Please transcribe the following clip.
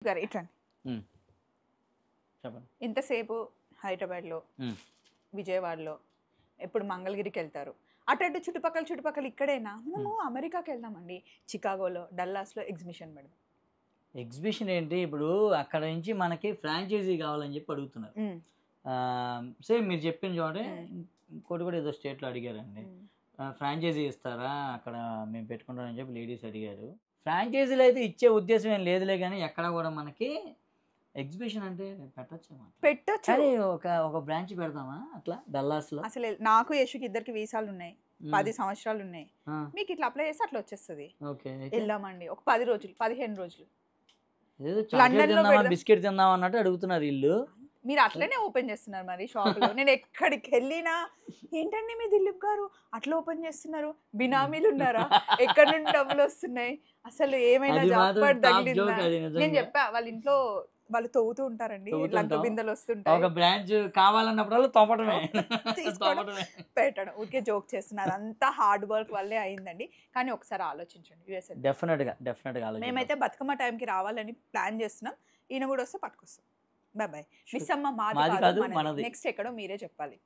గారు ఇట్లండి. హ్మ్. చెప్పండి. ఇంతసేపు హైదరాబాద్‌లో, విజయవాడలో, ఎప్పుడు మంగళగిరికి వెళ్తారు. అటు చుట్టుపక్కల ఇక్కడేనా? మనము అమెరికాకి వెళ్దామండి. చికాగోలో, డల్లాస్‌లో ఎగ్జిబిషన్ పెడదాం. ఎగ్జిబిషన్ ఏంటి ఇప్పుడు అక్కడ నుంచి మనకి ఫ్రాంచైజీ కావాలని చెప్పి అడుగుతున్నారు. హ్మ్. సేమ్ మీరు చెప్పిన చోటే హ్మ్. ఇంకోటి కూడా ఏదో స్టేట్‌లో అడిగారండి. హ్మ్. ఫ్రాంచైజీ ఇస్తారా? అక్కడ మేము పెట్టుకుంటామని చెప్పి లేడీస్ అడిగారు. ఫ్రాంచైజీలు అయితే ఇచ్చే ఉద్దేశ్యం ఏం లేదులే గానీ ఎక్కడ కూడా మనకి ఎగ్జిబిషన్ అంటే పెట్టొచ్చేమో. పెట్టొచ్చు. కానీ ఒక బ్రాంచ్ పెడదామా అట్లా డల్లాస్‌లో? అసలు నాకు, యష్‌కి ఇద్దరికి వీసాలున్నాయి. 10 సంవత్సరాలున్నాయి. ఆ! మీకు ఇట్లా అప్లై చేస్తే అట్లా వచ్చేస్తది. ఓకే. అయితే వెళ్దామండి. ఒక 10 రోజులు, 15 రోజులు. ఏదో చాక్లేట్ లండన్‌లో తిందామా, పెడదాం. బిస్కెట్ తిందామా అన్నట్టు అడుగుతున్నారు ఈళ్ళు. మీరు అట్లనే ఓపెన్ చేస్తున్నారు మరి షాపులు. నేను ఎక్కడికి వెళ్ళినా ఏంటండి మీ దిలీప్ గారు అట్లా ఓపెన్ చేస్తున్నారు? బినామీలు ఉన్నారా? ఎక్కడి నుండి డబ్బులు వస్తున్నాయి? అసలు ఏమైనా అది మాత్రం జాబ్‌పాట్ టాప్ తగిలిందా? జోక్ అది నేను నిజంగా. చెప్పా వాళ్ళ ఇంట్లో వాళ్ళు తవ్వుతూ ఉంటారండి. లంక తవ్వుతుంటాం. బిందెలు వస్తుంటాయి. ఒక బ్రాంచ్ కావాలన్నప్పుడల్లా తవ్వటమే. తీసుకోవడం, తవ్వటమే. పెట్టడం. ఊరికే జోక్ చేస్తున్నారు. అంతా హార్డ్ వర్క్ వల్లే అయిందండి. కానీ ఒకసారి ఆలోచించండి యూఎస్ వెళ్తే. డెఫినెట్‌గా ఆలోచిద్దాం. మేమైతే బతుకమ్మ టైంకి రావాలని ప్లాన్ చేస్తున్నాం. ఈయన కూడా వస్తే పట్టుకొస్తాం. Bye bye. షూర్. మిస్ అమ్మ మాది మాది కాదు కాదు మనది. మనది. నెక్స్ట్ ఎక్కడో మీరే చెప్పాలి.